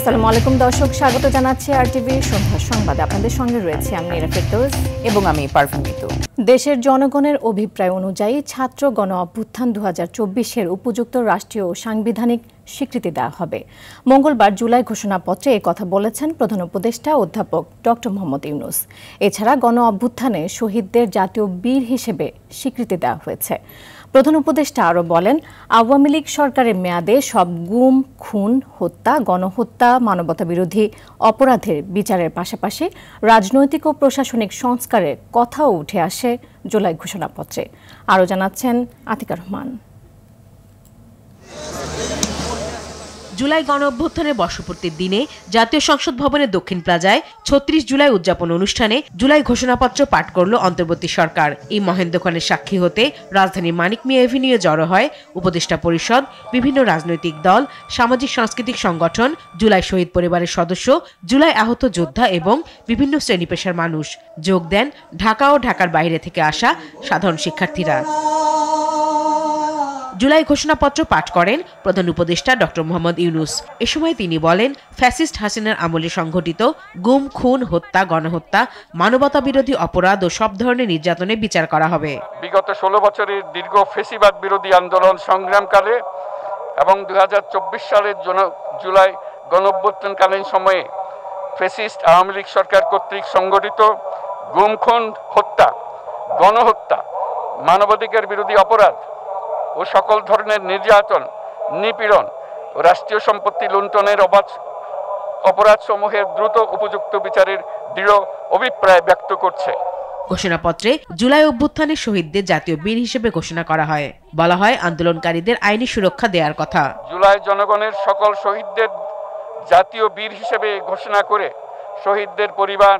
আসসালামু আলাইকুম দর্শক, স্বাগত জানাচ্ছি আরটিভি সন্ধ্যার সংবাদে। আপনাদের সঙ্গে রয়েছে আমি নীরা ফেরদৌস এবং আমি পারভিন মিতু। দেশের জনগণের অভিপ্রায় অনুযায়ী ছাত্র গণ অভ্যুত্থান 2024-এর উপযুক্ত রাষ্ট্রীয় ও সাংবিধানিক স্বীকৃতি দেওয়া হবে। মঙ্গলবার জুলাই ঘোষণাপত্রে এই কথা বলেছেন প্রধান উপদেষ্টা অধ্যাপক ডক্টর মোহাম্মদ ইউনূস। এছাড়া গণ অভ্যুত্থানে শহীদদের জাতীয় বীর হিসেবে স্বীকৃতি দেওয়া হয়েছে। প্রধান উপদেষ্টা আরও বলেন, আওয়ামী লীগ সরকারের মেয়াদে সব গুম, খুন, হত্যা, গণহত্যা, মানবতাবিরোধী অপরাধের বিচারের পাশাপাশি রাজনৈতিক ও প্রশাসনিক সংস্কারের কথাও উঠে আসে জুলাই ঘোষণাপত্রে। আরও জানাচ্ছেন আতিকা রহমান। জুলাই গণ অভ্যুত্থানের বর্ষপূর্তির দিনে জাতীয় সংসদ ভবনের দক্ষিণ প্লাজায় ৩৬ জুলাই উদযাপন অনুষ্ঠানে জুলাই ঘোষণাপত্র পাঠ করল অন্তর্বর্তী সরকার। এই মহেন্দ্রক্ষণের সাক্ষী হতে রাজধানীর মানিক মিয়া এভিনিউয়ে জড়ো হয় উপদেষ্টা পরিষদ, বিভিন্ন রাজনৈতিক দল, সামাজিক সাংস্কৃতিক সংগঠন, জুলাই শহীদ পরিবারের সদস্য, জুলাই আহত যোদ্ধা এবং বিভিন্ন শ্রেণী পেশার মানুষ। যোগ দেন ঢাকা ও ঢাকার বাইরে থেকে আসা সাধারণ শিক্ষার্থীরা। জুলাই ঘোষণাপত্র পাঠ করেন প্রধান উপদেষ্টা ডক্টর মোহাম্মদ ইউনূস। এ সময় তিনি বলেন, ফ্যাসিস্ট হাসিনার আমলে সংঘটিত গুম, খুন, হত্যা, গণহত্যা, মানবতাবিরোধী অপরাধ ও সব ধরনের নির্যাতনের বিচার করা হবে। বিগত 16 বছরের দীর্ঘ ফ্যাসিবাদ বিরোধী আন্দোলন সংগ্রামকালে এবং 2024 সালের জুলাই গণঅভ্যুত্থানকালীন সময়ে ফ্যাসিস্ট আওয়ামী লীগ সরকার কর্তৃক সংঘটিত গুম, খুন, হত্যা, গণহত্যা, মানবাধিকার বিরোধী অপরাধ ও সকল ধরনের নির্যাতন, নিপীড়ন ও রাষ্ট্রীয় সম্পত্তি লুণ্ঠনের অপরাধসমূহের দ্রুত উপযুক্ত বিচারের দৃঢ় অভিপ্রায় ব্যক্ত করছে। ঘোষণাপত্রে জুলাই অভ্যুত্থানের শহীদদের জাতীয় বীর হিসেবে ঘোষণা করা হয়। বলা হয়, আন্দোলনকারীদের আইনি সুরক্ষা দেওয়ার কথা। জুলাই জনগণের সকল শহীদদের জাতীয় বীর হিসেবে ঘোষণা করে শহীদদের পরিবার,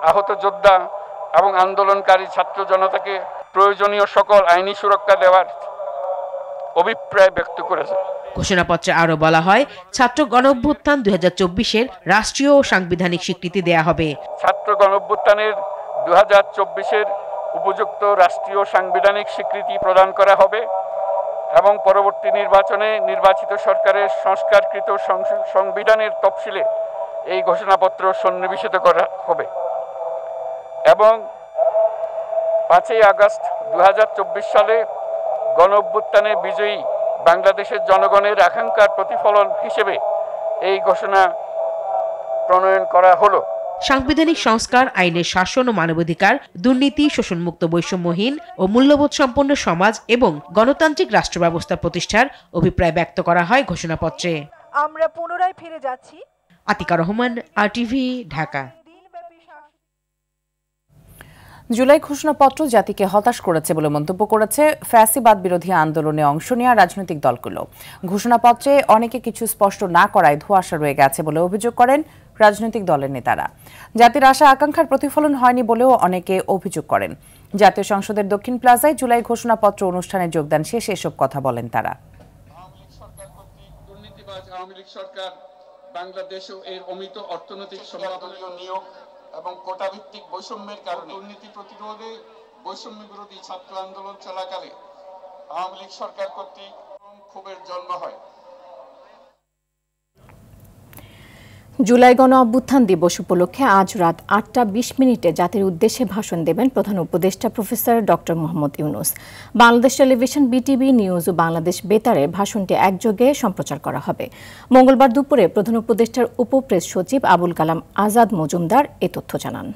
আহত যোদ্ধা এবং আন্দোলনকারী ছাত্র জনতাকে প্রয়োজনীয় সকল আইনি সুরক্ষা দেওয়ার অভিপ্রায় ব্যক্ত করেছে। ঘোষণাপত্রে আরও বলা হয়, ছাত্র গণঅভ্যুত্থান 2024-এর রাষ্ট্রীয় ও সাংবিধানিক স্বীকৃতি দেয়া হবে। ছাত্র গণঅভ্যুত্থানের 2024-এর উপযুক্ত রাষ্ট্রীয় সাংবিধানিক স্বীকৃতি প্রদান করা হবে এবং পরবর্তী নির্বাচনে নির্বাচিত সরকারের সংস্কারকৃত সংবিধানের তফসিলে এই ঘোষণাপত্র সন্নিবেশিত করা হবে এবং 5 আগস্ট 2024 সালে গণঅভ্যুত্থানে বিজয়ী বাংলাদেশের জনগণের আকাঙ্ক্ষার প্রতিফলন হিসেবে এই ঘোষণা প্রণয়ন করা হলো। সাংবিধানিক সংস্কার, আইনের শাসন ও মানবাধিকার, দুর্নীতি, শোষণমুক্ত, বৈষম্যহীন ও মূল্যবোধ সম্পন্ন সমাজ এবং গণতান্ত্রিক রাষ্ট্র ব্যবস্থা প্রতিষ্ঠার অভিপ্রায় ব্যক্ত করা হয় ঘোষণাপত্রে। আমরা পুনরায় ফিরে যাচ্ছি। আতিকা রহমান, আরটিভি, ঢাকা। জুলাই ঘোষণাপত্র জাতিকে হতাশ করেছে বলে মন্তব্য করেছে ফ্যাসিবাদ বিরোধী আন্দোলনে অংশ নেওয়া রাজনৈতিক দলগুলো। ঘোষণাপত্রে অনেকে কিছু স্পষ্ট না করায় ধোঁয়াশা রয়ে গেছে বলে অভিযোগ করেন রাজনৈতিক দলের নেতারা। জাতির আশা আকাঙ্ক্ষার প্রতিফলন হয়নি বলেও অনেকে অভিযোগ করেন। জাতীয় সংসদের দক্ষিণ প্লাজায় জুলাই ঘোষণাপত্র অনুষ্ঠানে যোগদান শেষে এসব কথা বলেন তারা। বাংলাদেশে এর অমিত অর্থনৈতিক সমাজনীয় নিয়োগ এবং কোটাভিত্তিক বৈষম্যের কারণে দুর্নীতি প্রতিরোধে বৈষম্য বিরোধী ছাত্র আন্দোলন চলাকালে আওয়ামী লীগ সরকার কর্তৃক ক্ষোভের জন্ম হয়। জুলাই গণ অভ্যুত্থান দিবস উপলক্ষে আজ রাত 8টা 20 জাতির উদ্দেশ্যে ভাষণ দেবেন প্রধান উপদেষ্টা professor doctor Mohammad Yunus. Bangladesh television, BTV news ও বাংলাদেশ বেতারে ভাষণটি একযোগে সম্প্রচার করা হবে। মঙ্গলবার দুপুরে প্রধান উপদেষ্টার উপপ্রেস সচিব আবুল কালাম আজাদ মজুমদার এ তথ্য জানান।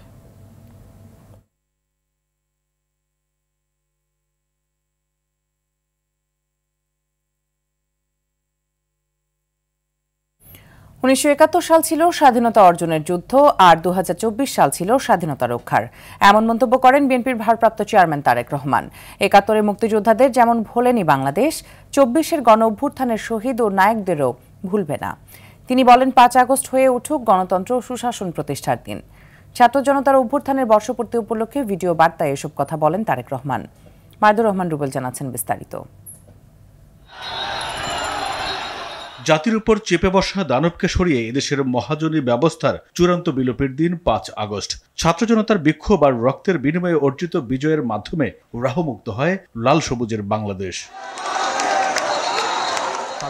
1971 সাল ছিল স্বাধীনতা অর্জনের যুদ্ধ আর 2024 সাল ছিল স্বাধীনতা রক্ষার, এমন মন্তব্য করেন বিএনপির ভারপ্রাপ্ত চেয়ারম্যান তারেক রহমান। 71-এর মুক্তিযোদ্ধাদের যেমন ভোলেনি বাংলাদেশ, 24-এর গণ অভ্যুত্থানের শহীদ ও নায়কদেরও ভুলবে না। তিনি বলেন, 5 আগস্ট হয়ে উঠুক গণতন্ত্র ও সুশাসন প্রতিষ্ঠার দিন। ছাত্র জনতার অভ্যুত্থানের বর্ষপূর্তি উপলক্ষে ভিডিও বার্তায় এসব কথা বলেন তারেক রহমান। মাইদুর রহমান রুবেল জানাচ্ছেন বিস্তারিত। জাতির উপর চেপে বসা দানবকে সরিয়ে এদেশের মহাজনী ব্যবস্থার চূড়ান্ত বিলোপের দিন 5 আগস্ট। ছাত্র জনতার বিক্ষোভ আর রক্তের বিনিময়ে অর্জিত বিজয়ের মাধ্যমে রাহুমুক্ত হয় লাল সবুজের বাংলাদেশ।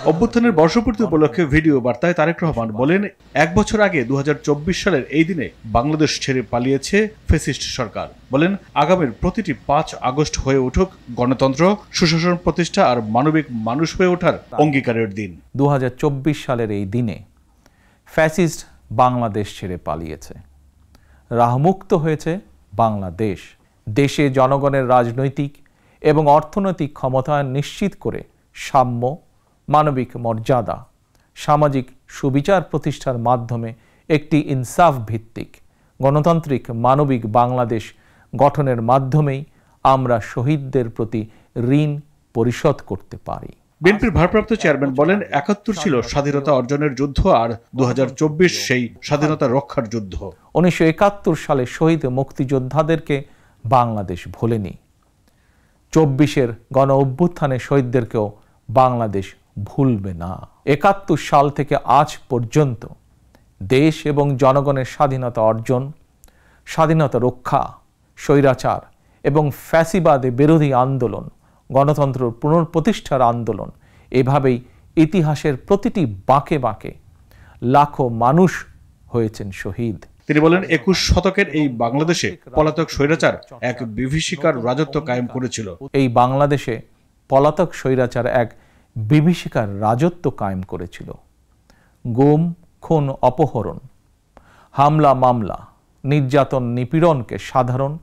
অভ্যুত্থানের বর্ষপূর্তি উপলক্ষে ভিডিও বার্তায় তারেক রহমান বলেন, 1 বছর আগে 2024 সালের এই দিনে বাংলাদেশ ছেড়ে পালিয়েছে ফ্যাসিস্ট সরকার। বলেন, আগামীর প্রতিটি 5 আগস্ট হয়ে উঠুক গণতন্ত্র, সুশাসন প্রতিষ্ঠা আর মানবিক মানুষ হয়ে ওঠার অঙ্গীকারের দিন। 2024 সালের এই দিনে ফ্যাসিস্ট বাংলাদেশ ছেড়ে পালিয়েছে, রাহমুক্ত হয়েছে বাংলাদেশ। দেশে জনগণের রাজনৈতিক এবং অর্থনৈতিক ক্ষমতায়ন নিশ্চিত করে সাম্য, মানবিক মর্যাদা, সামাজিক সুবিচার প্রতিষ্ঠার মাধ্যমে একটি ইনসাফ ভিত্তিক গণতান্ত্রিক মানবিক বাংলাদেশ গঠনের মাধ্যমেই আমরা শহীদদের প্রতি ঋণ পরিশোধ করতে পারি। বিএনপির ভারপ্রাপ্ত চেয়ারম্যান বলেন, 71 ছিল স্বাধীনতা অর্জনের যুদ্ধ আর 2024 সেই স্বাধীনতা রক্ষার যুদ্ধ। 1971 সালে শহীদ মুক্তিযোদ্ধাদেরকে বাংলাদেশ ভোলেনি। 24-এর গণ অভ্যুত্থানে শহীদদেরকেও বাংলাদেশ ভুলবে না। 71 সাল থেকে আজ পর্যন্ত দেশ এবং জনগণের স্বাধীনতা অর্জন, স্বাধীনতা রক্ষা, স্বৈরাচার এবং ফ্যাসিবাদে বিরোধী আন্দোলন, গণতন্ত্র পুনঃপ্রতিষ্ঠার আন্দোলন, এভাবেই ইতিহাসের প্রতিটি বাঁকে বাঁকে লাখো মানুষ হয়েছেন শহীদ। তিনি বলেন, 21 শতকের এই বাংলাদেশে পলাতক স্বৈরাচার এক বিভীষিকার রাজত্ব কায়েম করেছিল। এই বাংলাদেশে পলাতক স্বৈরাচার এক বিভীষিকার রাজত্ব কায়েম করেছিল। গুম, খুন, অপহরণ, হামলা, মামলা, নির্যাতন, নিপীড়নকে সাধারণ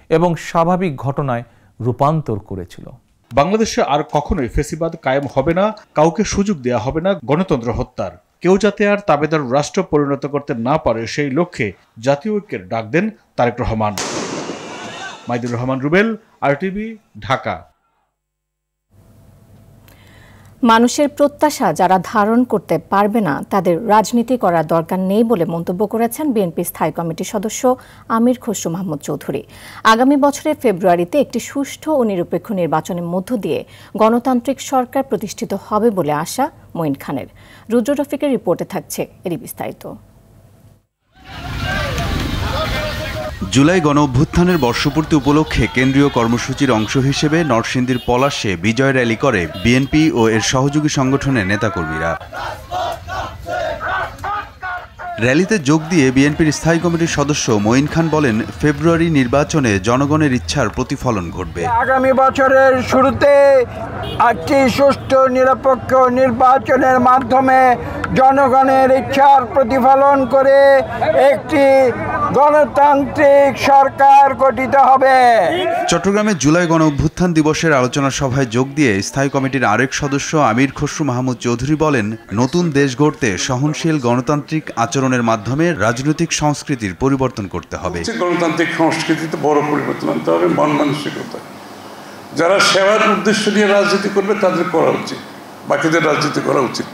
এবং স্বাভাবিক ঘটনায় রূপান্তর করেছিল। বাংলাদেশে আর কখনোই ফ্যাসিবাদ কায়েম হবে না, কাউকে সুযোগ দেয়া হবে না গণতন্ত্র হত্যার। কেউ যাতে আর তাবেদার রাষ্ট্র পরিণত করতে না পারে সেই লক্ষ্যে জাতীয় ঐক্যের ডাক দেন তারেক রহমান। মাইদুর রহমান রুবেল, আরটিভি, ঢাকা। মানুষের প্রত্যাশা যারা ধারণ করতে পারবে না তাদের রাজনীতি করার দরকার নেই বলে মন্তব্য করেছেন বিএনপি স্থায়ী কমিটির সদস্য আমির খসরু মাহমুদ চৌধুরী। আগামী বছরের ফেব্রুয়ারিতে একটি সুষ্ঠু ও নিরপেক্ষ নির্বাচনের মধ্য দিয়ে গণতান্ত্রিক সরকার প্রতিষ্ঠিত হবে বলে আশা মঈন খানের। রুদ্র রফিকের রিপোর্টে থাকছে এরই বিস্তারিত। জুলাই গণ অভ্যুত্থানের বর্ষপূর্তি উপলক্ষে কেন্দ্রীয় কর্মসূচির অংশ হিসেবে নরসিংদীর পলাশে বিজয় র্যালি করে বিএনপি ও এর সহযোগী সংগঠনের নেতাকর্মীরা। র্যালিতে যোগ দিয়ে বিএনপির স্থায়ী কমিটির সদস্য মঈন খান বলেন, ফেব্রুয়ারি নির্বাচনে জনগণের ইচ্ছার প্রতিফলন ঘটবে। আগামী বছরের শুরুতে একটি সুষ্ঠু নিরপেক্ষ নির্বাচনের মাধ্যমে জনগণের ইচ্ছার প্রতিফলন করে একটি গণতান্ত্রিক সরকার গঠিত হবে। চট্টগ্রামে জুলাই গণ অভ্যুত্থান দিবসের আলোচনা সভায় যোগ দিয়ে স্থায়ী কমিটির আরেক সদস্য আমির খসরু মাহমুদ চৌধুরী বলেন, নতুন দেশ গড়তে সহনশীল গণতান্ত্রিক আচরণের মাধ্যমে রাজনৈতিক সংস্কৃতির পরিবর্তন করতে হবে। গণতান্ত্রিক সংস্কৃতিতে বড় পরিবর্তন আনতে হবে, মন মানসিকতা। যারা সেবার উদ্দেশ্য নিয়ে রাজনীতি করবে তাদের করা উচিত, বাকিদের রাজনীতি করা উচিত।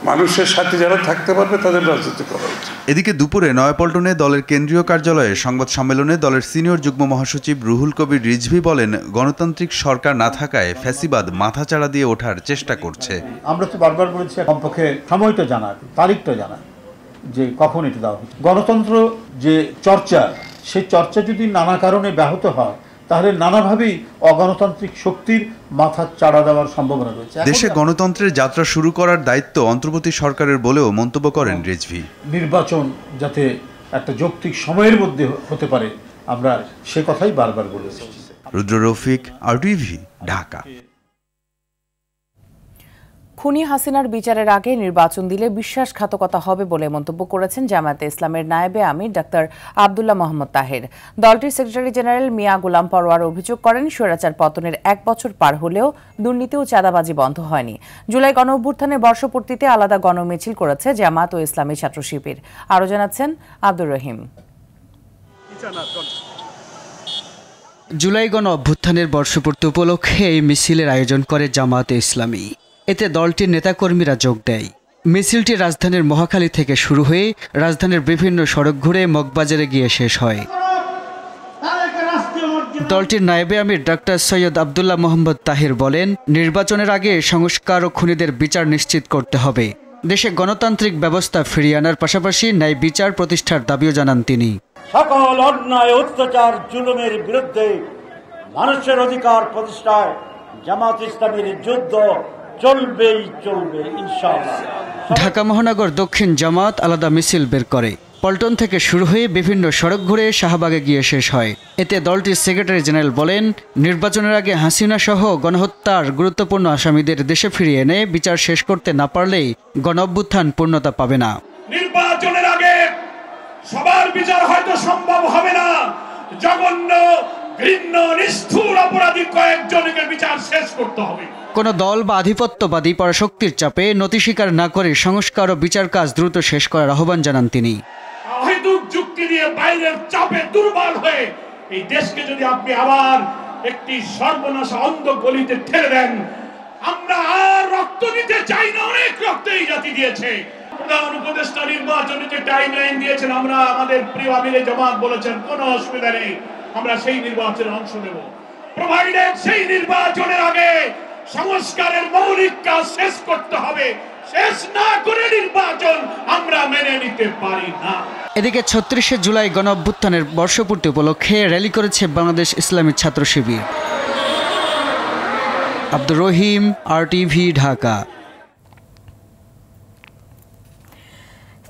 মানুষের সাথে যারা থাকতে পারবে তাদের রাজনীতি করা উচিত। এদিকে দুপুরে নয়াপল্টনে দলের কেন্দ্রীয় কার্যালয়ে সংবাদ সম্মেলনে দলের সিনিয়র যুগ্ম মহাসচিব রুহুল কবির রিজভী বলেন, গণতান্ত্রিক সরকার না থাকায় ফ্যাসিবাদ মাথাচাড়া দিয়ে ওঠার চেষ্টা করছে। আমরা তো বারবার বলেছি, কমপক্ষে সময়টা জানা, তারিখটা জানা, যে কখন এটা দেওয়া হচ্ছে। গণতন্ত্র যে চর্চা, সেই চর্চা যদি নানা কারণে ব্যাহত হয় তাহলে নানাভাবেই অগণতান্ত্রিক শক্তির মাথা চাড়া দেওয়ার সম্ভাবনা রয়েছে। দেশে গণতন্ত্রের যাত্রা শুরু করার দায়িত্ব অন্তর্বর্তী সরকারের বলেও মন্তব্য করেন রিজভী। নির্বাচন যাতে একটা যৌক্তিক সময়ের মধ্যে হতে পারে, আমরা সে কথাই বারবার বলেছি। রুদ্র রফিক, আরটিভি, ঢাকা। খুনি হাসিনার বিচারের আগে নির্বাচন দিলে বিশ্বাসঘাতকতা হবে বলে মন্তব্য করেছেন জামায়াতে ইসলামের নায়েবে আমির ডাক্তার আব্দুল্লাহ মোহাম্মদ তাহের। দলটির সেক্রেটারি জেনারেল মিয়া গোলাম পরোয়ার অভিযোগ করেন, স্বৈরাচার পতনের 1 বছর পার হলেও দুর্নীতি ও চাঁদাবাজি বন্ধ হয়নি। জুলাই গণ অভ্যুত্থানের বর্ষপূর্তিতে আলাদা গণমিছিল করেছে জামায়াত ও ইসলামী ছাত্র শিবির। আরও জানাচ্ছেন আব্দুর রহিম। জুলাই গণ অভ্যুত্থানের বর্ষপূর্তি উপলক্ষে এই মিছিলের আয়োজন করে জামায়াতে ইসলামী। এতে দলটির নেতাকর্মীরা যোগ দেয়। মিছিলটি রাজধানীর মহাখালী থেকে শুরু হয়ে রাজধানীর বিভিন্ন সড়ক ঘুরে মগবাজারে গিয়ে শেষ হয়। দলটির নায়েবে আমির ডাক্তার সৈয়দ আব্দুল্লাহ মোহাম্মদ তাহের বলেন, নির্বাচনের আগে সংস্কার ও খুনিদের বিচার নিশ্চিত করতে হবে। দেশে গণতান্ত্রিক ব্যবস্থা ফিরিয়ে আনার পাশাপাশি ন্যায় বিচার প্রতিষ্ঠার দাবিও জানান তিনি। সকল অন্যায়, অত্যাচার, জুলুমের বিরুদ্ধে মানুষের অধিকার প্রতিষ্ঠায় জামায়াত ইসলামীর যুদ্ধ চলবেই চলবে ইনশাআল্লাহ। ঢাকা মহানগর দক্ষিণ জামাত আলাদা মিছিল বের করে। পল্টন থেকে শুরু হয়ে বিভিন্ন সড়ক ঘুরে শাহবাগে গিয়ে শেষ হয়। এতে দলটির সেক্রেটারি জেনারেল বলেন, নির্বাচনের আগে হাসিনা সহ গণহত্যার গুরুত্বপূর্ণ আসামিদের দেশে ফিরিয়ে এনে বিচার শেষ করতে না পারলেই গণঅভ্যুত্থান পূর্ণতা পাবে না। নির্বাচনের আগে সবার বিচার হয়তো সম্ভব হবে না, জঘন্য ঘৃণ্য নিষ্ঠুর অপরাধী কয়েকজনকে বিচার শেষ করতে হবে। কোন দল বা আধিপত্যবাদী পরাশক্তির চাপে নতি স্বীকার না করে সংস্কার ও বিচার কাজ দ্রুত শেষ করার আহ্বান জানান তিনি। অহেতুক যুক্তি দিয়ে বাইরের চাপে দুর্বল হয়ে এই দেশকে যদি আপনি আবার একটি সর্বনাশ অন্ধ গলিতে ঠেলে দেন, আমরা আর রক্ত দিতে চাই না, অনেক রক্ত এই জাতি দিয়েছে। প্রধান উপদেষ্টা নির্বাচনে যে টাইমলাইন দিয়েছেন, আমরা আমাদের প্রিয় আমিরে জামাত বলেছেন কোনো অসুবিধা নেই, আমরা সেই নির্বাচনে অংশ নেব, প্রোভাইডেড সেই নির্বাচনের আগে সংস্কারের মৌলিক কাজ শেষ করতে হবে। শেষ না করে নির্বাচন আমরা মেনে নিতে পারি না। এদিকে ৩৬শে জুলাই গণঅভ্যুত্থানের বর্ষপূর্তি উপলক্ষে র্যালি করেছে বাংলাদেশ ইসলামী ছাত্র শিবির। আব্দুর রহিম, RTV, ঢাকা।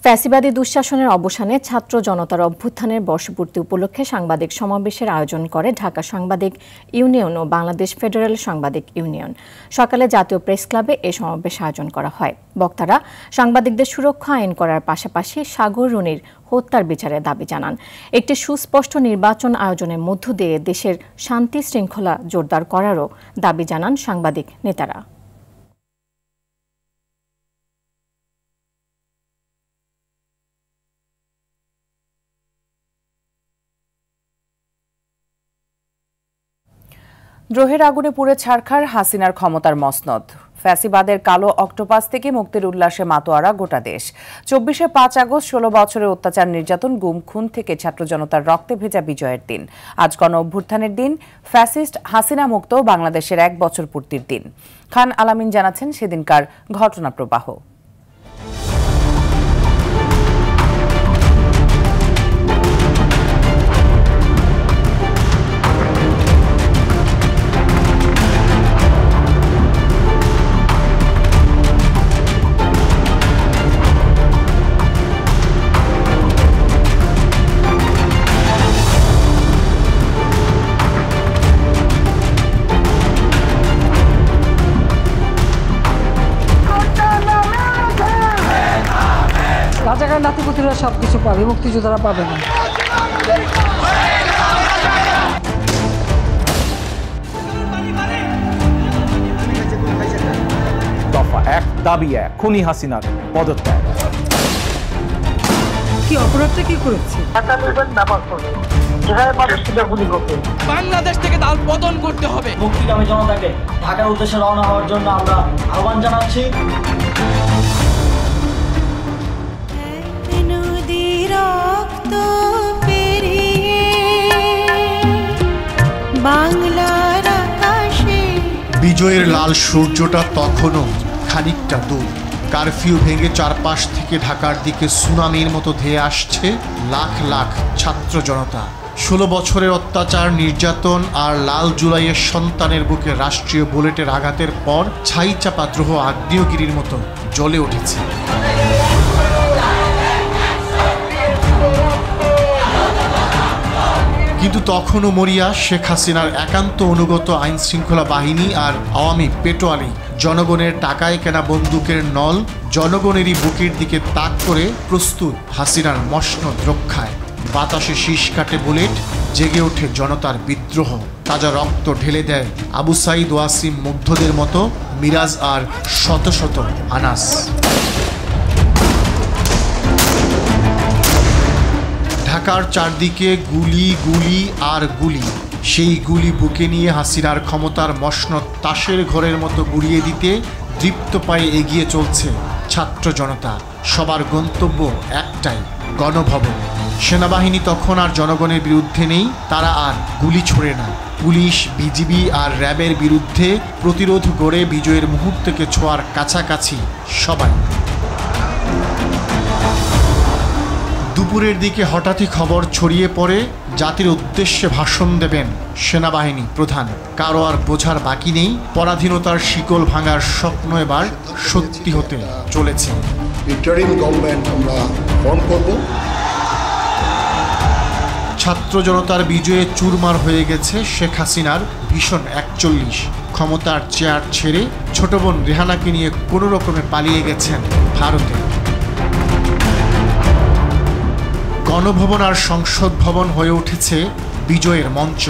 ফ্যাসিবাদী দুঃশাসনের অবসানে ছাত্র জনতার অভ্যুত্থানের বর্ষপূর্তি উপলক্ষে সাংবাদিক সমাবেশের আয়োজন করে ঢাকা সাংবাদিক ইউনিয়ন ও বাংলাদেশ ফেডারেল সাংবাদিক ইউনিয়ন। সকালে জাতীয় প্রেস ক্লাবে এ সমাবেশ আয়োজন করা হয়। বক্তারা সাংবাদিকদের সুরক্ষা আইন করার পাশাপাশি সাগর রুনির হত্যার বিচারে দাবি জানান। একটি সুস্পষ্ট নির্বাচন আয়োজনের মধ্য দিয়ে দেশের শান্তি শৃঙ্খলা জোরদার করারও দাবি জানান সাংবাদিক নেতারা। দ্রোহের আগুনে পুড়ে ছারখার হাসিনার ক্ষমতার মসনদ। ফ্যাসিবাদের কালো অক্টোপাস থেকে মুক্তির উল্লাসে মাতোয়ারা গোটা দেশ। ২৪শে ৫ আগস্ট ১৬ বছরের অত্যাচার, নির্যাতন, গুম খুন থেকে ছাত্র জনতার রক্তে ভেজা বিজয়ের দিন। আজ গণ অভ্যুত্থানের দিন, ফ্যাসিস্ট হাসিনা মুক্ত বাংলাদেশের ১ বছর পূর্তির দিন। খান আলামিন জানাচ্ছেন সেদিনকার ঘটনা প্রবাহ। রাজাকার নাতিপুতিরা সবকিছু পাবে, মুক্তিযোদ্ধারা পাবে না। দফা ১ দাবি ১, খুনি হাসিনার পদত্যাগ। কি অপরাধটা কি করেছে? বাংলাদেশ থেকে তার পতন করতে হবে। মুক্তিকামী জনতাকে ঢাকার উদ্দেশ্যে রওনা হওয়ার জন্য আমরা আহ্বান জানাচ্ছি। বিজয়ের লাল সূর্যটা তখনও খানিকটা দূর। কারফিউ ভেঙে চারপাশ থেকে ঢাকার দিকে সুনামির মতো ধেয়ে আসছে লাখ লাখ ছাত্র জনতা। ১৬ বছরের অত্যাচার, নির্যাতন আর লাল জুলাইয়ের সন্তানের বুকে রাষ্ট্রীয় বুলেটের আঘাতের পর ছাই চাপা দ্রোহ আগ্নেয়গিরির মতো জ্বলে উঠেছে। কিন্তু তখনও মরিয়া শেখ হাসিনার একান্ত অনুগত আইন শৃঙ্খলা বাহিনী আর আওয়ামী পেটোয়ালি। জনগণের টাকায় কেনা বন্দুকের নল জনগণেরই বুকের দিকে তাক করে প্রস্তুত হাসিনার মসনদ রক্ষায়। বাতাসে শীষ কাটে বুলেট, জেগে ওঠে জনতার বিদ্রোহ। তাজা রক্ত ঢেলে দেয় আবু সাইদ ওয়াসিম মুগ্ধদের মতো মিরাজ আর শত শত আনাস। ঢাকার চারদিকে গুলি গুলি আর গুলি। সেই গুলি বুকে নিয়ে হাসিনার ক্ষমতার মসনদ তাসের ঘরের মতো গুড়িয়ে দিতে দৃপ্ত পায়ে এগিয়ে চলছে ছাত্র জনতা। সবার গন্তব্য একটাই, গণভবন। সেনাবাহিনী তখন আর জনগণের বিরুদ্ধে নেই, তারা আর গুলি ছোড়ে না। পুলিশ, বিজিবি আর র্যাবের বিরুদ্ধে প্রতিরোধ গড়ে বিজয়ের মুহূর্তকে ছোঁয়ার কাছাকাছি সবাই। দুপুরের দিকে হঠাৎই খবর ছড়িয়ে পড়ে জাতির উদ্দেশ্যে ভাষণ দেবেন সেনাবাহিনী প্রধান। কারো আর বোঝার বাকি নেই, পরাধীনতার শিকল ভাঙার স্বপ্ন এবার সত্যি হতে চলেছে। ইন্টারিম গভর্নমেন্ট আমরা ফর্ম করব। ছাত্র জনতার বিজয়ে চুরমার হয়ে গেছে শেখ হাসিনার ভীষণ 41। ক্ষমতার চেয়ার ছেড়ে ছোট বোন রেহানাকে নিয়ে কোনো রকমে পালিয়ে গেছেন ভারতে। গণভবন আর সংসদ ভবন হয়ে উঠেছে বিজয়ের মঞ্চ।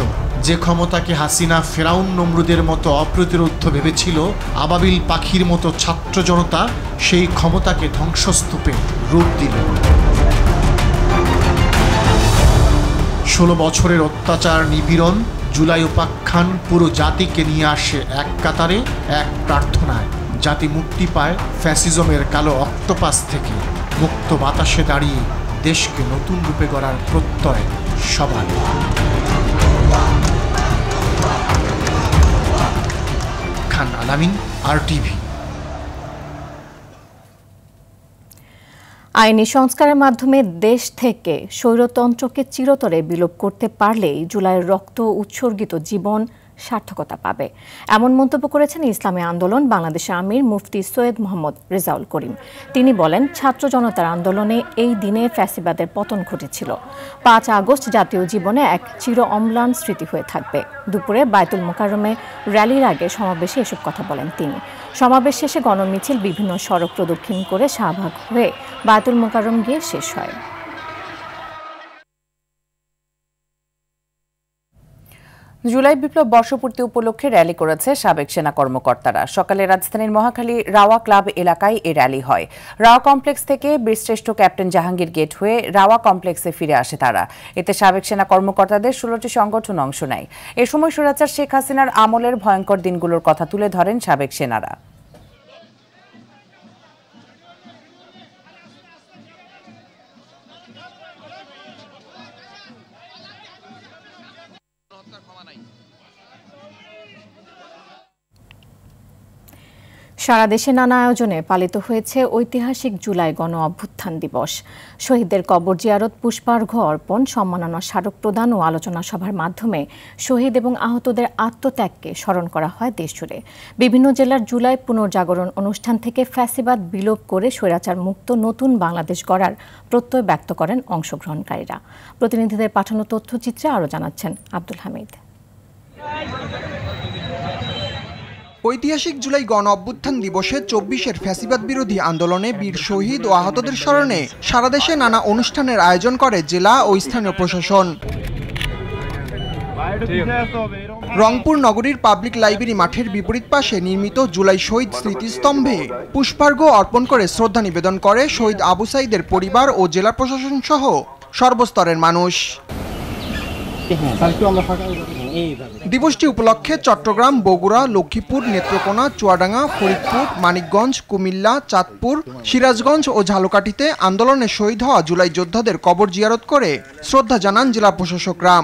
যে ক্ষমতাকে হাসিনা ফেরাউন নমরুদের মতো অপ্রতিরোধ্য ভেবেছিল, আবাবিল পাখির মতো ছাত্র জনতা সেই ক্ষমতাকে ধ্বংসস্তূপে রূপ দিল। 16 বছরের অত্যাচার নিপীড়ন, জুলাই উপাখ্যান পুরো জাতিকে নিয়ে আসে এক কাতারে, এক প্রার্থনায়। জাতি মুক্তি পায় ফ্যাসিজমের কালো অক্টোপাস থেকে। মুক্ত বাতাসে দাঁড়িয়ে দেশকে নতুন রূপে গড়ার প্রত্যয় সবার। খান আলামিন, RTV। আইনি সংস্কারের মাধ্যমে দেশ থেকে স্বৈরতন্ত্রকে চিরতরে বিলোপ করতে পারলেই জুলাইয়ের রক্ত উৎসর্গিত জীবন সার্থকতা পাবে, এমন মন্তব্য করেছেন ইসলামী আন্দোলন বাংলাদেশের আমির মুফতি সৈয়দ মোহাম্মদ রেজাউল করিম। তিনি বলেন, ছাত্র জনতার আন্দোলনে এই দিনে ফ্যাসিবাদের পতন ঘটেছিল। 5 আগস্ট জাতীয় জীবনে এক চির অম্লান স্মৃতি হয়ে থাকবে। দুপুরে বায়তুল মোকাররমে র্যালির আগে সমাবেশে এসব কথা বলেন তিনি। সমাবেশ শেষে গণমিছিল বিভিন্ন সড়ক প্রদক্ষিণ করে শাহবাগ হয়ে বায়তুল মোকাররম গিয়ে শেষ হয়। জুলাই বিপ্লব বর্ষপূর্তি উপলক্ষে র্যালি করেছে সাবেক সেনা কর্মকর্তারা। সকালে রাজধানীর মহাখালী রাওয়া ক্লাব এলাকায় এই র্যালি হয়। রাওয়া কমপ্লেক্স থেকে বীরশ্রেষ্ঠ ক্যাপ্টেন জাহাঙ্গীর গেট হয়ে রাওয়া কমপ্লেক্সে ফিরে আসে তারা। এতে সাবেক সেনা কর্মকর্তাদের 16টি সংগঠন অংশ নেয়। এ সময় স্বৈরাচার শেখ হাসিনার আমলের ভয়ঙ্কর দিনগুলোর কথা তুলে ধরেন সাবেক সেনারা। সারা দেশে নানা আয়োজনে পালিত হয়েছে ঐতিহাসিক জুলাই গণ অভ্যুত্থান দিবস। শহীদদের কবর জিয়ারত, পুষ্পার্ঘ অর্পণ, সম্মাননা স্মারক প্রদান ও আলোচনা সভার মাধ্যমে শহীদ এবং আহতদের আত্মত্যাগকে স্মরণ করা হয় দেশজুড়ে। বিভিন্ন জেলার জুলাই পুনর্জাগরণ অনুষ্ঠান থেকে ফ্যাসিবাদ বিলোপ করে স্বৈরাচার মুক্ত নতুন বাংলাদেশ গড়ার প্রত্যয় ব্যক্ত করেন অংশগ্রহণকারীরা। প্রতিনিধিদের পাঠানো তথ্যচিত্রে আরও জানাচ্ছেন আব্দুল হামিদ। ঐতিহাসিক জুলাই গণ অভ্যুত্থান দিবসে 24-এর ফ্যাসিবাদ বিরোধী আন্দোলনে বীর শহীদ ও আহতদের স্মরণে সারা দেশে নানা অনুষ্ঠানের আয়োজন করে জেলা ও স্থানীয় প্রশাসন। রংপুর নগরীর পাবলিক লাইব্রেরি মাঠের বিপরীত পাশে নির্মিত জুলাই শহীদ স্মৃতিস্তম্ভে পুষ্পার্ঘ অর্পণ করে শ্রদ্ধা নিবেদন করে শহীদ আবু সাঈদের পরিবার ও জেলা প্রশাসন সহ সর্বস্তরের মানুষ। দিবসটি উপলক্ষে চট্টগ্রাম, বগুড়া, লক্ষ্মীপুর, নেত্রকোনা, চুয়াডাঙ্গা, ফরিদপুর, মানিকগঞ্জ, কুমিল্লা, চাঁদপুর, সিরাজগঞ্জ ও ঝালকাঠিতে আন্দোলনে শহীদ হওয়া জুলাই যোদ্ধাদের কবর জিয়ারত করে শ্রদ্ধা জানান জেলা প্রশাসকরা।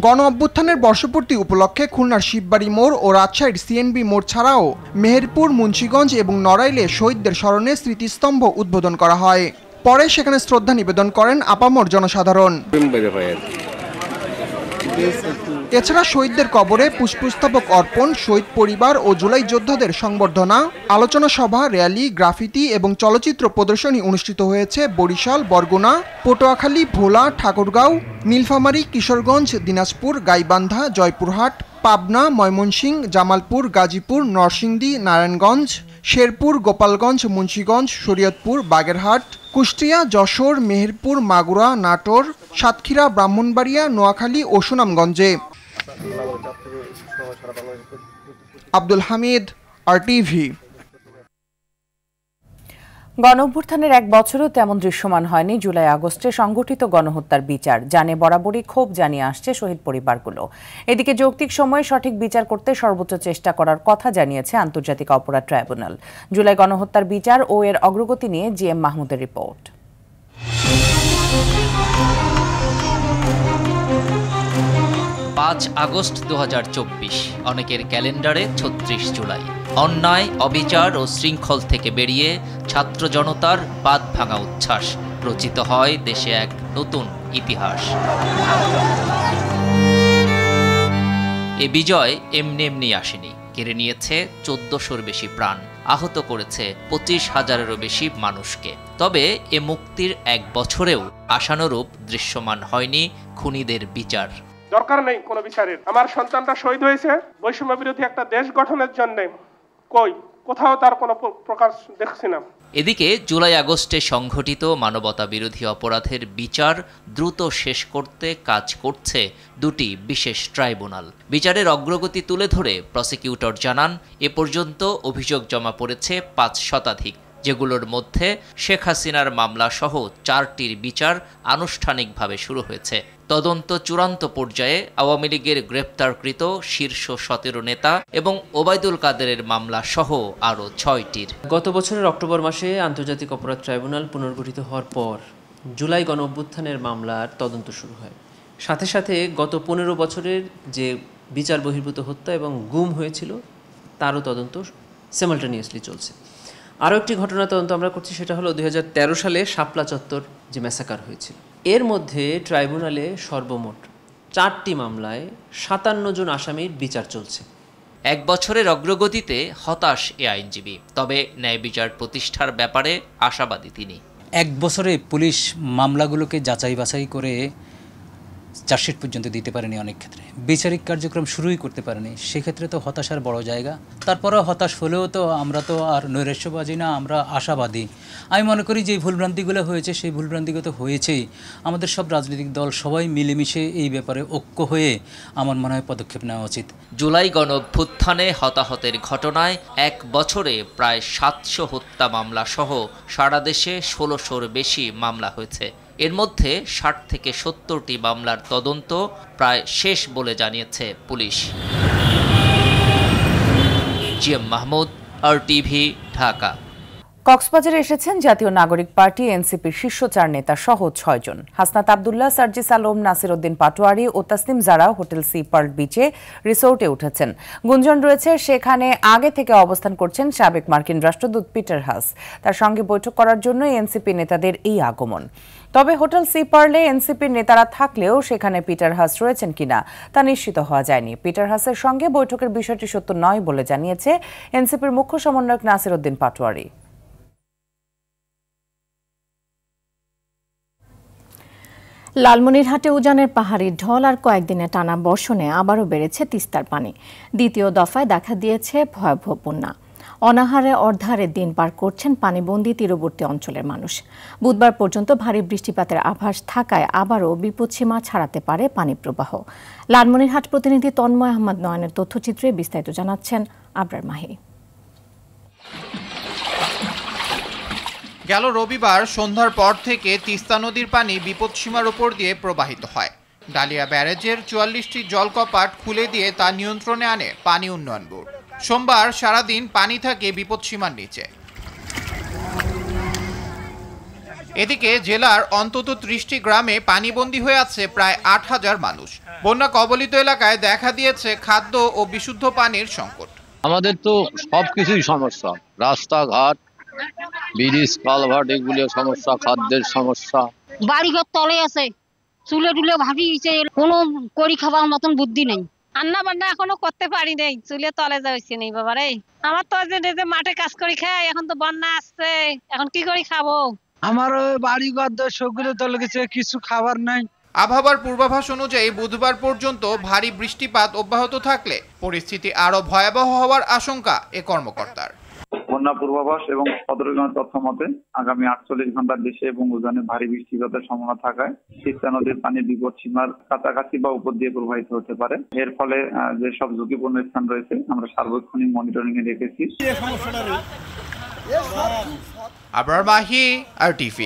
গণ অভ্যুত্থানের বর্ষপূর্তি উপলক্ষে খুলনার শিববাড়ি মোড় ও রাজশাহীর সিএনবি মোড় ছাড়াও মেহেরপুর, মুন্সিগঞ্জ এবং নড়াইলে শহীদদের স্মরণে স্মৃতিস্তম্ভ উদ্বোধন করা হয়। পরে সেখানে শ্রদ্ধা নিবেদন করেন আপামর জনসাধারণ। এছাড়া শহীদদের কবরে পুষ্পস্তবক অর্পণ, শহীদ পরিবার ও জুলাই যোদ্ধাদের সংবর্ধনা, আলোচনা সভা, র্যালি, গ্রাফিতি এবং চলচ্চিত্র প্রদর্শনী অনুষ্ঠিত হয়েছে বরিশাল, বরগুনা, পটুয়াখালী, ভোলা, ঠাকুরগাঁও, নীলফামারী, কিশোরগঞ্জ, দিনাজপুর, গাইবান্ধা, জয়পুরহাট, পাবনা, ময়মনসিংহ, জামালপুর, গাজীপুর, নরসিংদী, নারায়ণগঞ্জ, শেরপুর, গোপালগঞ্জ, মুন্সিগঞ্জ, শরীয়তপুর, বাগেরহাট, কুষ্টিয়া, যশোর, মেহেরপুর, মাগুরা, নাটোর, সাতক্ষীরা, ব্রাহ্মণবাড়িয়া, নোয়াখালী ও সুনামগঞ্জে। আব্দুল হামিদ, RTV। গণঅভ্যুত্থানের এক বছরও তেমন দৃশ্যমান হয়নি জুলাই আগস্টে সংগঠিত গণহত্যার বিচার, জানে বরাবরই ক্ষোভ জানিয়ে আসছে শহীদ পরিবারগুলো। এদিকে যৌক্তিক সময়ে সঠিক বিচার করতে সর্বোচ্চ চেষ্টা করার কথা জানিয়েছে আন্তর্জাতিক অপরাধ ট্রাইব্যুনাল। জুলাই গণহত্যার বিচার ও এর অগ্রগতি নিয়ে GM মাহমুদের রিপোর্ট। 5 আগস্ট 2024, অনেকের ক্যালেন্ডারে 36 জুলাই। অন্যায়, অবিচার ও শৃঙ্খল থেকে বেরিয়ে ছাত্র জনতার বাঁধ ভাঙা উচ্ছ্বাস, রচিত হয় দেশে এক নতুন ইতিহাস। এ বিজয় এমনি আসেনি, কেড়ে নিয়েছে 1400-র বেশি প্রাণ, আহত করেছে 25,000-এরও বেশি মানুষকে। তবে এ মুক্তির 1 বছরেও আশানুরূপ দৃশ্যমান হয়নি খুনিদের বিচার। দরকার নেই কোনো বিচারের। আমার সন্তানটা শহীদ হয়েছে বৈষম্য বিরোধী একটা দেশ গঠনের জন্য, কোথাও তার কোনো প্রকাশ দেখছি না। এদিকে জুলাই আগস্টে সংঘটিত মানবতা বিরোধী অপরাধের বিচার দ্রুত শেষ করতে কাজ করছে 2টি বিশেষ ট্রাইব্যুনাল। বিচারের অগ্রগতি তুলে ধরে প্রসিকিউটর জানান, এ পর্যন্ত অভিযোগ জমা পড়েছে 5 শতাধিক, যেগুলোর মধ্যে শেখ হাসিনার মামলা সহ 4টির বিচার আনুষ্ঠানিকভাবে শুরু হয়েছে। তদন্ত চূড়ান্ত পর্যায়ে আওয়ামী লীগের গ্রেপ্তারকৃত শীর্ষ 17 নেতা এবং ওবায়দুল কাদেরের মামলা সহ আরও 6টির। গত বছরের অক্টোবর মাসে আন্তর্জাতিক অপরাধ ট্রাইব্যুনাল পুনর্গঠিত হওয়ার পর জুলাই গণঅভ্যুত্থানের মামলার তদন্ত শুরু হয়। সাথে সাথে গত 15 বছরের যে বিচার বহির্ভূত হত্যা এবং গুম হয়েছিল তারও তদন্ত সিমালটেনিয়াসলি চলছে। আরও একটি ঘটনা তদন্ত আমরা করছি, সেটা হলো 2013 সালে শাপলা চত্বর যে ম্যাসাকার হয়েছিল। এর মধ্যে ট্রাইব্যুনালে সর্বমোট 4টি মামলায় 57 জন আসামির বিচার চলছে। 1 বছরের অগ্রগতিতে হতাশ এ আইনজীবী, তবে ন্যায় বিচার প্রতিষ্ঠার ব্যাপারে আশাবাদী তিনি। 1 বছরে পুলিশ মামলাগুলোকে যাচাই বাছাই করে চার্জশিট পর্যন্ত দিতে পারেনি, অনেক ক্ষেত্রে বিচারিক কার্যক্রম শুরুই করতে পারেনি। সেক্ষেত্রে তো হতাশার বড় জায়গা। তারপরেও হতাশ হলেও তো আমরা তো আর নৈরাশ্যবাদী না, আমরা আশাবাদী। আমি মনে করি যে ভুলভ্রান্তিগুলো হয়েছে সেই ভুলভ্রান্তিগুলো তো হয়েছেই। আমাদের সব রাজনৈতিক দল সবাই মিলেমিশে এই ব্যাপারে ঐক্য হয়ে আমার মনে হয় পদক্ষেপ নেওয়া উচিত। জুলাই গণঅভ্যুত্থানে হতাহতের ঘটনায় 1 বছরে প্রায় 700 হত্যা মামলা সহ সারা দেশে 1600-র বেশি মামলা হয়েছে। এর মধ্যে 60 থেকে 70টি মামলার তদন্ত প্রায় শেষ বলে জানিয়েছে police. GM Mahmud, RTV, Dhaka. কক্সবাজারে এসেছেন জাতীয় নাগরিক পার্টি এনসিপির শীর্ষ 4 নেতা সহ 6 জন। হাসনাত আব্দুল্লাহ, সার্জিস আলম, নাসির উদ্দিন পাটোয়ারি ও তাসনিম জারা হোটেল সি পার্ল বিচে রিসোর্টে উঠেছেন। গুঞ্জন রয়েছে সেখানে আগে থেকে অবস্থান করছেন সাবেক মার্কিন রাষ্ট্রদূত পিটার হাস। তার সঙ্গে বৈঠক করার জন্য এনসিপি নেতাদের এই আগমন। তবে হোটেল সি পার্লে এনসিপির নেতারা থাকলেও সেখানে পিটার হাস রয়েছেন কিনা তা নিশ্চিত হওয়া যায়নি। পিটার হাসের সঙ্গে বৈঠকের বিষয়টি সত্য নয় বলে জানিয়েছে এনসিপির মুখ্য সমন্বয়ক নাসির উদ্দিন পাটোয়ারি। লালমনিরহাটে উজানের পাহাড়ি ঢল আর কয়েকদিনের টানা বর্ষণে আবারও বেড়েছে তিস্তার পানি। দ্বিতীয় দফায় দেখা দিয়েছে ভয়াবহ বন্যা। অনাহারে অর্ধারে দিন পার করছেন পানিবন্দী তীরবর্তী অঞ্চলের মানুষ। বুধবার পর্যন্ত ভারী বৃষ্টিপাতের আভাস থাকায় আবারও বিপদসীমা ছাড়াতে পারে পানি প্রবাহ। লালমনিরহাট প্রতিনিধি তন্ময় আহমদ নয়নের তথ্যচিত্রে বিস্তারিত জানাচ্ছেন আবরার মাহি। গেল রবিবার সন্ধ্যার পর থেকে তিস্তা নদীর পানি বিপদসীমার উপর দিয়ে প্রবাহিত হয়। ডালিয়া ব্যারেজের 44টি জলকপাট খুলে দিয়ে তা নিয়ন্ত্রণে আনে পানি উন্নয়ন বোর্ড। সোমবার সারাদিন পানি থাকে বিপদসীমার নিচে। এদিকে জেলার অন্তত 30টি গ্রামে পানিবন্দী হয়ে আছে প্রায় 8000 মানুষ। বন্যা কবলিত এলাকায় দেখা দিয়েছে খাদ্য ও বিশুদ্ধ পানির সংকট। আমাদের তো সবকিছুই সমস্যা, রাস্তাঘাট, ব্রিজ, কালভার্ট, এগুলো সমস্যা, খাদ্যের সমস্যা। বাড়িঘর তলে আছে, চুলে টুলে ভাবিয়েছে, কোনো করি খাবার মতন বুদ্ধি নেই। রান্না বান্না এখনো করতে পারি নাই, চুলে তলে যাচ্ছে নেই বাবা রে। আমার তো যে মাঠে কাজ করি খাই, এখন তো বন্যা আসছে, এখন কি করে খাবো? আমার বাড়িঘর সবগুলো তলে গেছে, কিছু খাবার নাই। আবহাওয়ার পূর্বাভাস অনুযায়ী বুধবার পর্যন্ত ভারী বৃষ্টিপাত অব্যাহত থাকলে পরিস্থিতি আরো ভয়াবহ হওয়ার আশঙ্কা এ কর্মকর্তার। বন্যা পূর্বাভাস এবং সদরঘাটের তথ্য মতে আগামী 48 ঘন্টার দেশে এবং উজানে ভারী বৃষ্টিপাতের সম্ভাবনা থাকায় তিস্তা নদীর পানি বিপদসীমার কাছাকাছি বা উপর দিয়ে প্রবাহিত হতে পারে। এর ফলে যেসব ঝুঁকিপূর্ণ স্থান রয়েছে আমরা সার্বক্ষণিক মনিটরিং এ রেখেছি। আবরার মাহি, RTV।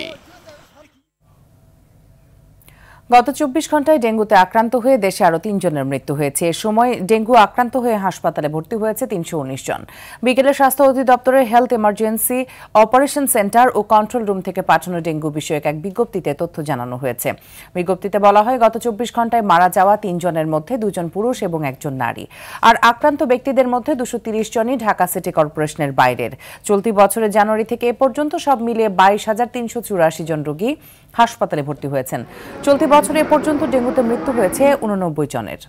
গত 24 ঘন্টায় ডেঙ্গুতে আক্রান্ত হয়ে দেশে আরও 3 জনের মৃত্যু হয়েছে। এ সময় ডেঙ্গু আক্রান্ত হয়ে হাসপাতালে ভর্তি হয়েছে 319 জন। বিকেলে স্বাস্থ্য অধিদপ্তরের হেলথ ইমার্জেন্সি অপারেশন সেন্টার ও কন্ট্রোল রুম থেকে পাঠানো ডেঙ্গু বিষয়ক এক বিজ্ঞপ্তিতে তথ্য জানানো হয়েছে। বিজ্ঞপ্তিতে বলা হয়, গত 24 ঘন্টায় মারা যাওয়া 3 জনের মধ্যে 2 জন পুরুষ এবং 1 জন নারী। আর আক্রান্ত ব্যক্তিদের মধ্যে 230 জনই ঢাকা সিটি কর্পোরেশনের বাইরের। চলতি বছরের জানুয়ারি থেকে এ পর্যন্ত সব মিলিয়ে 22,384 জন রোগী হাসপাতালে ভর্তি হয়েছেন। চলতি বছরে এ পর্যন্ত ডেঙ্গুতে মৃত্যু হয়েছে 89 জনের।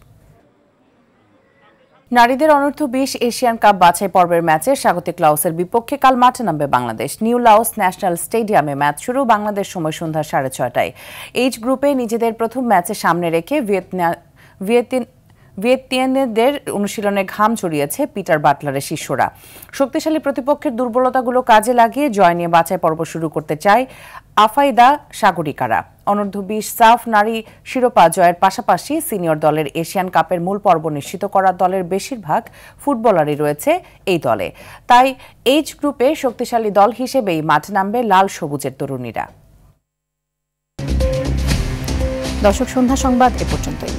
নারীদের অনূর্ধ্ব 20 এশিয়ান কাপ বাছাই পর্বের ম্যাচে স্বাগতিক লাওসের বিপক্ষে কাল মাঠে নামবে বাংলাদেশ। নিউ লাওস ন্যাশনাল স্টেডিয়ামে ম্যাচ শুরু বাংলাদেশ সময় সন্ধ্যা 6:30টায়। এইচ গ্রুপে নিজেদের প্রথম ম্যাচে সামনে রেখে ভিয়েতনামীদের অনুশীলনে ঘাম ছড়িয়েছে পিটার বাটলারের শিষ্যরা। শক্তিশালী প্রতিপক্ষের দুর্বলতাগুলো কাজে লাগিয়ে জয় নিয়ে বাছাই পর্ব শুরু করতে চায় আফাইদা সাগরিকারা। অনূর্ধ্ব 20 সাফ নারী শিরোপা জয়ের পাশাপাশি সিনিয়র দলের এশিয়ান কাপের মূল পর্ব নিশ্চিত করা দলের বেশিরভাগ ফুটবলারই রয়েছে এই দলে। তাই এইচ গ্রুপে শক্তিশালী দল হিসেবেই মাঠে নামবে লাল সবুজের তরুণীরা। দর্শক, সন্ধ্যা সংবাদ এ পর্যন্তই।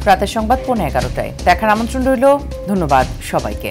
রাতের সংবাদ 11:15টায় দেখার আমন্ত্রণ রইল। ধন্যবাদ সবাইকে।